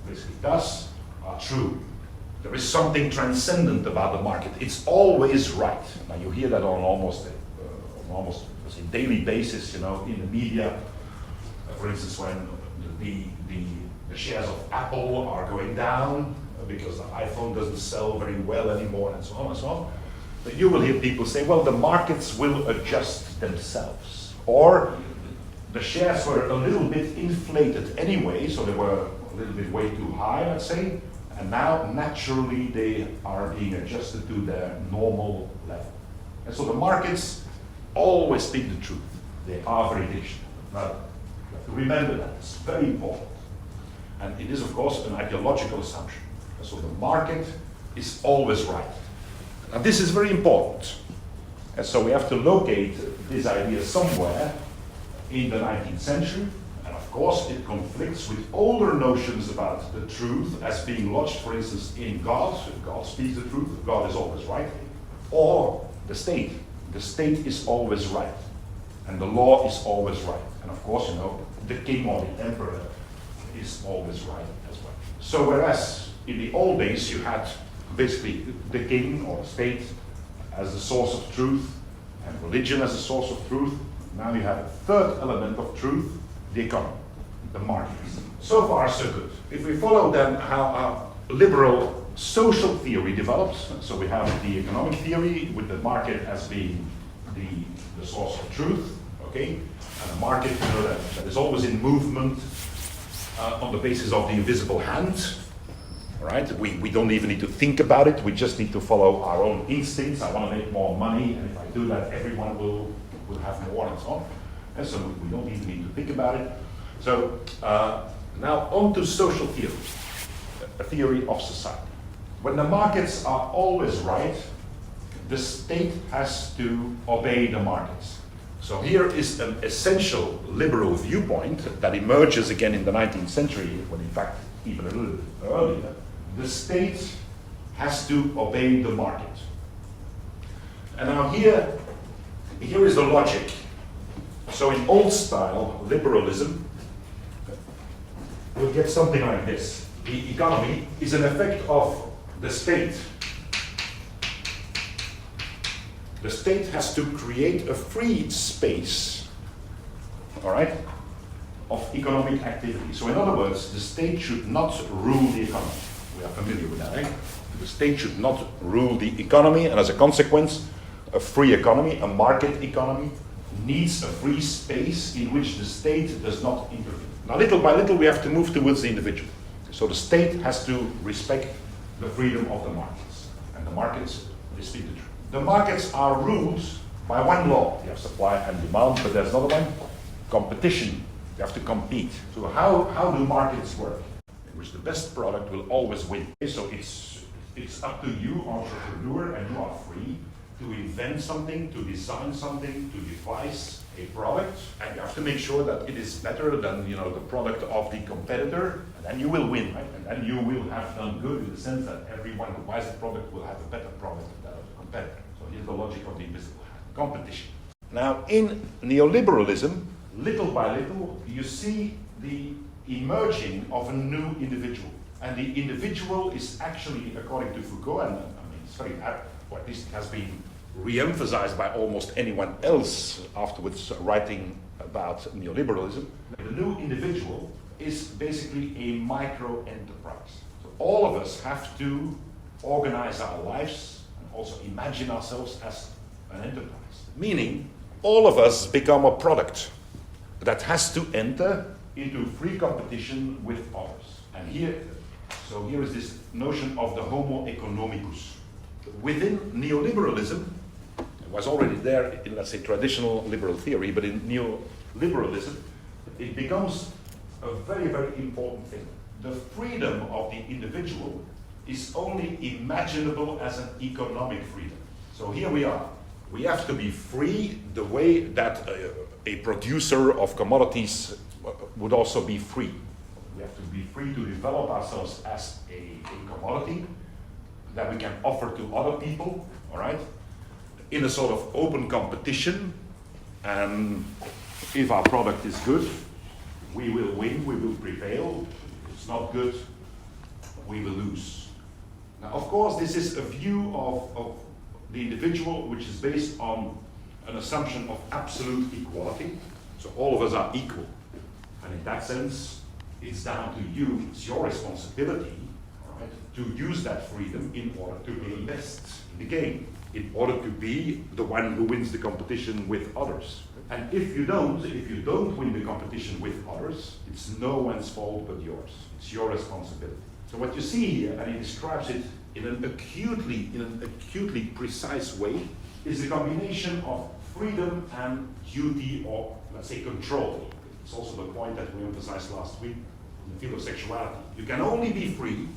[SPEAKER 1] basically does are true. There is something transcendent about the market. It's always right. Now you hear that on almost let's say, daily basis, in the media. For instance, when the shares of Apple are going down because the iPhone doesn't sell very well anymore, and so on and so on. But you will hear people say, well, the markets will adjust themselves. Or the shares were a little bit inflated anyway, so they were a little bit way too high, let's say, and now naturally they are being adjusted to their normal level. And so the markets always speak the truth. They are very dictional. Now, you have to remember that. It's very important. And it is, of course, an ideological assumption. And so the market is always right. And this is very important. And so we have to locate this idea somewhere in the 19th century. And of course, it conflicts with older notions about the truth as being lodged, for instance, in God. If God speaks the truth, God is always right. Or the state. The state is always right. And the law is always right. And of course, the king or the emperor is always right as well. So whereas in the old days you had basically the king or the state as the source of truth and religion as a source of truth, now you have a third element of truth, the economy, the markets. So far so good. If we follow then how liberal social theory develops, so we have the economic theory with the market as being the source of truth, okay, and a market that is always in movement on the basis of the invisible hand, right? We don't even need to think about it, we just need to follow our own instincts. I want to make more money, and if I do that, everyone will have more and so on. And so we don't even need to think about it. So now on to social theory, a theory of society. When the markets are always right, the state has to obey the markets. So here is an essential liberal viewpoint that emerges again in the 19th century, when in fact even a little bit earlier. The state has to obey the market. And now here is the logic. So in old style liberalism, we'll get something like this. The economy is an effect of the state. The state has to create a free space, all right, of economic activity. So in other words, the state should not rule the economy. We are familiar with that, right? The state should not rule the economy, and as a consequence, a free economy, a market economy, needs a free space in which the state does not intervene. Now, little by little, we have to move towards the individual. So the state has to respect the freedom of the markets, and the markets respect the truth. The markets are ruled by one law. You have supply and demand, but there's another one, competition. You have to compete. So how do markets work? In which the best product will always win. So it's up to you, entrepreneur, and you are free to invent something, to design something, to devise a product, and you have to make sure that it is better than the product of the competitor, and then you will win, right? And then you will have done good in the sense that everyone who buys the product will have a better product than the competitor. So here's the logic of the invisible hand, competition. Now, in neoliberalism, little by little, you see the emerging of a new individual. And the individual is actually, according to Foucault, and it's very apt, or at least it has been re-emphasized by almost anyone else afterwards writing about neoliberalism. The new individual is basically a micro-enterprise. So all of us have to organize our lives and also imagine ourselves as an enterprise. Meaning, all of us become a product that has to enter into free competition with others. And here is this notion of the homo economicus. Within neoliberalism, it was already there in, let's say, traditional liberal theory, but in neoliberalism, it becomes a very, very important thing. The freedom of the individual is only imaginable as an economic freedom. So here we are. We have to be free the way that a producer of commodities would also be free. We have to be free to develop ourselves as a commodity that we can offer to other people, all right, in a sort of open competition. And if our product is good, we will win, we will prevail. If it's not good, we will lose. Now, of course, this is a view of the individual which is based on an assumption of absolute equality. So all of us are equal. And in that sense, it's down to you, it's your responsibility, all right, to use that freedom in order to be best in the game, in order to be the one who wins the competition with others. And if you don't win the competition with others, it's no one's fault but yours. It's your responsibility. So what you see here, and he describes it in an acutely precise way, is a combination of freedom and duty, or let's say control. It's also the point that we emphasized last week in the field of sexuality. You can only be free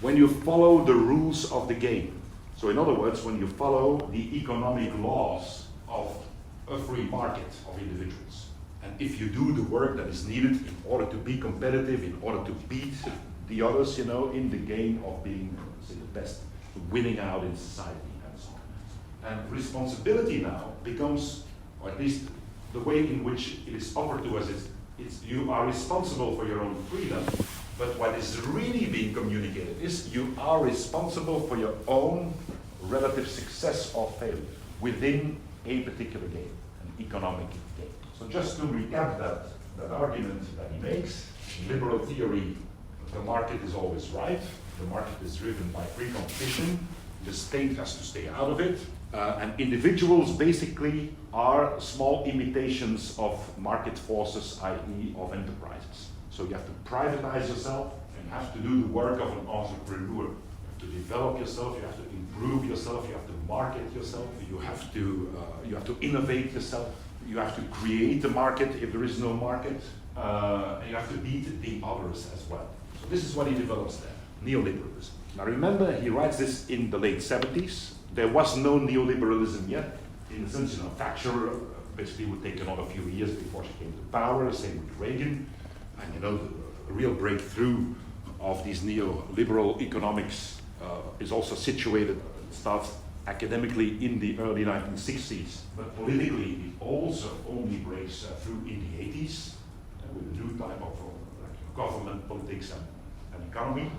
[SPEAKER 1] when you follow the rules of the game. So in other words, when you follow the economic laws of a free market of individuals. And if you do the work that is needed in order to be competitive, in order to beat the others, in the game of being, say, the best, winning out in society and so on. And responsibility now becomes, or at least the way in which it is offered to us is, you are responsible for your own freedom, but what is really being communicated is you are responsible for your own relative success or failure within a particular game, an economic game. So just to recap that argument that he makes, in liberal theory, the market is always right, the market is driven by free competition, the state has to stay out of it, and individuals basically are small imitations of market forces, i.e. of enterprises. So you have to privatize yourself and have to do the work of an entrepreneur. You have to develop yourself, you have to improve yourself, you have to market yourself, you have to innovate yourself, you have to create a market if there is no market, and you have to beat the others as well. So this is what he develops there, neoliberalism. Now remember, he writes this in the late 70s. There was no neoliberalism yet. In the sense, Thatcher basically would take another few years before she came to power, same with Reagan. And the real breakthrough of these neoliberal economics is also situated, starts academically in the early 1960s, but politically it also only breaks through in the 80s with a new type of government, politics and economy.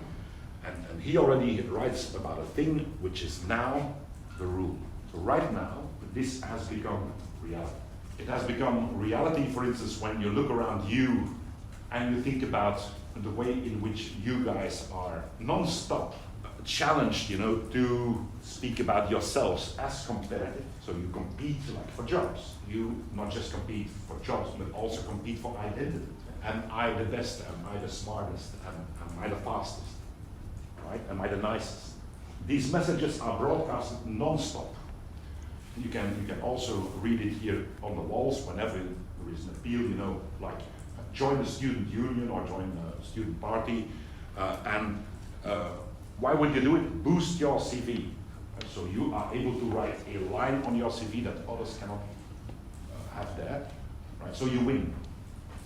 [SPEAKER 1] And he already writes about a thing which is now the rule. So right now, the this has become reality. It has become reality, for instance, when you look around you and you think about the way in which you guys are non-stop challenged, to speak about yourselves as competitive. So you compete like for jobs. You not just compete for jobs, but also compete for identity. Am I the best? Am I the smartest? Am I the fastest? Right? Am I the nicest? These messages are broadcasted non-stop. You can also read it here on the walls whenever there is an appeal, like join the student union or join the student party. Why would you do it? Boost your CV. So you are able to write a line on your CV that others cannot have there. Right? So you win.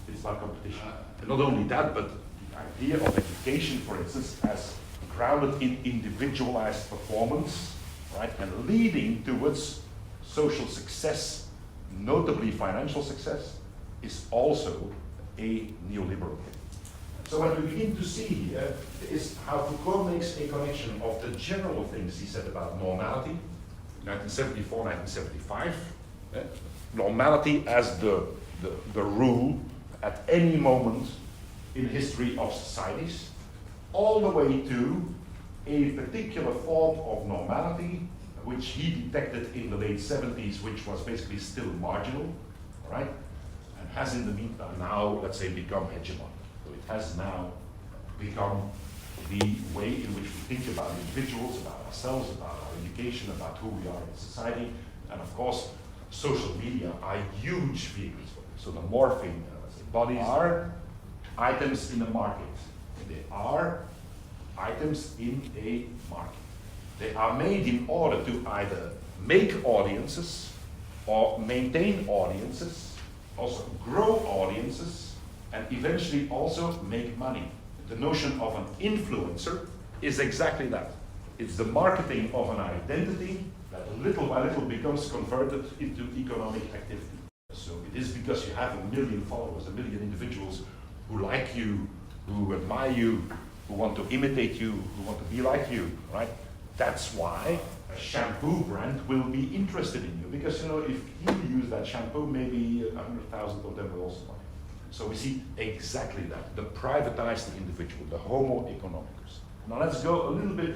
[SPEAKER 1] It's about competition. And not only that, but the idea of education, for instance, as grounded in individualized performance, right, and leading towards social success, notably financial success, is also a neoliberal thing. So what we begin to see here is how Foucault makes a connection of the general things he said about normality, 1974, 1975. Normality as the rule at any moment in the history of societies, all the way to a particular form of normality which he detected in the late 70s, which was basically still marginal, right? And has in the meantime now, let's say, become hegemonic. So it has now become the way in which we think about individuals, about ourselves, about our education, about who we are in society. And of course, social media are huge vehicles for this. So the morphing bodies are items in the market. They are items in a market. They are made in order to either make audiences or maintain audiences, also grow audiences, and eventually also make money. The notion of an influencer is exactly that. It's the marketing of an identity that little by little becomes converted into economic activity. So it is because you have 1 million followers, 1 million individuals who like you, who admire you, who want to imitate you, who want to be like you, right? That's why a shampoo brand will be interested in you, because if you use that shampoo, maybe 100,000 of them will also buy it. So we see exactly that, the privatized individual, the homo economicus. Now let's go a little bit,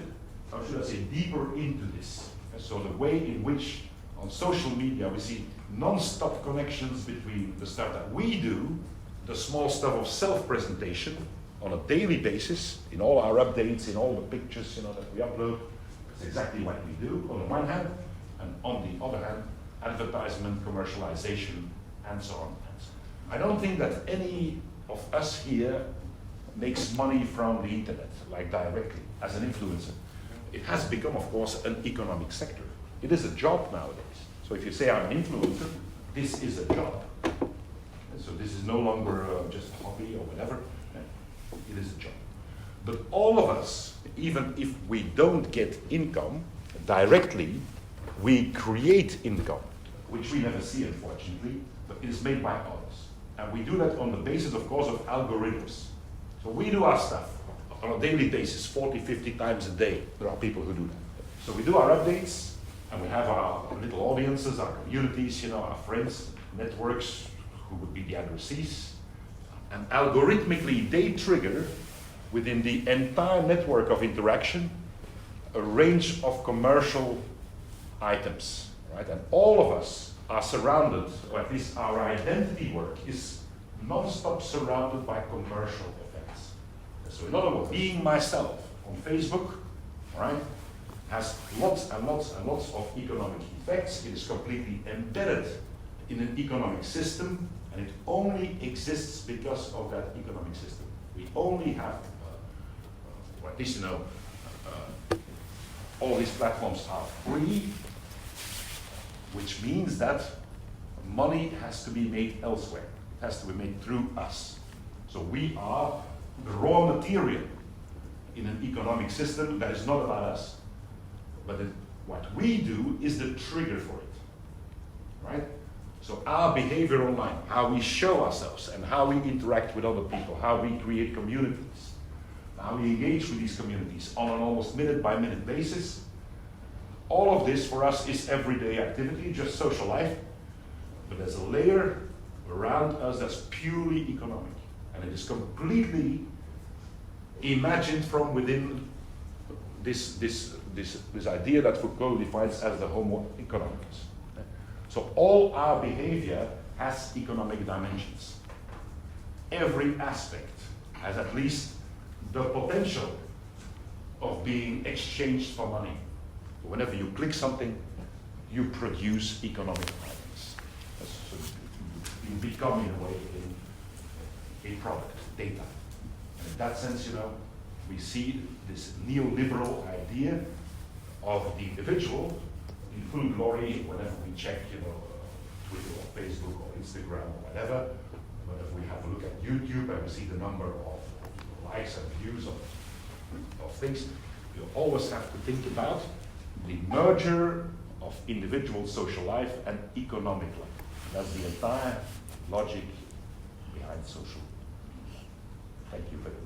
[SPEAKER 1] how should I say, deeper into this. So the way in which on social media we see non-stop connections between the stuff that we do, the small stuff of self-presentation on a daily basis, in all our updates, in all the pictures that we upload. It's exactly what we do on the one hand, and on the other hand, advertisement, commercialization, and so on. I don't think that any of us here makes money from the internet, like directly, as an influencer. It has become, of course, an economic sector. It is a job nowadays. So if you say I'm an influencer, this is a job. And so this is no longer just a hobby or whatever. It is a job. But all of us, even if we don't get income directly, we create income, which we never see, unfortunately, but it is made by others. And we do that on the basis, of course, of algorithms. So we do our stuff on a daily basis, 40, 50 times a day. There are people who do that. So we do our updates, and we have our little audiences, our communities, our friends, networks, who would be the addressees. And algorithmically, they trigger, within the entire network of interaction, a range of commercial items, right? And all of us are surrounded, or at least our identity work is non-stop surrounded by commercial effects. So in other words, being myself on Facebook, right, has lots and lots and lots of economic effects. It is completely embedded in an economic system, and it only exists because of that economic system. We only have, or at least all these platforms are free, which means that money has to be made elsewhere. It has to be made through us. So we are the raw material in an economic system that is not about us. But what we do is the trigger for it, right? So our behavior online, how we show ourselves and how we interact with other people, how we create communities, how we engage with these communities on an almost minute-by-minute basis, all of this for us is everyday activity, just social life, but there's a layer around us that's purely economic, and it is completely imagined from within this idea that Foucault defines as the homo economicus. So all our behavior has economic dimensions. Every aspect has at least the potential of being exchanged for money. Whenever you click something, you produce economic items. So you become, in a way, a product, data. And in that sense, we see this neoliberal idea of the individual in full glory whenever we check, Twitter or Facebook or Instagram or whatever. Whenever we have a look at YouTube and we see the number of likes and views of things, you always have to think about the merger of individual social life and economic life. That's the entire logic behind social. Thank you very much.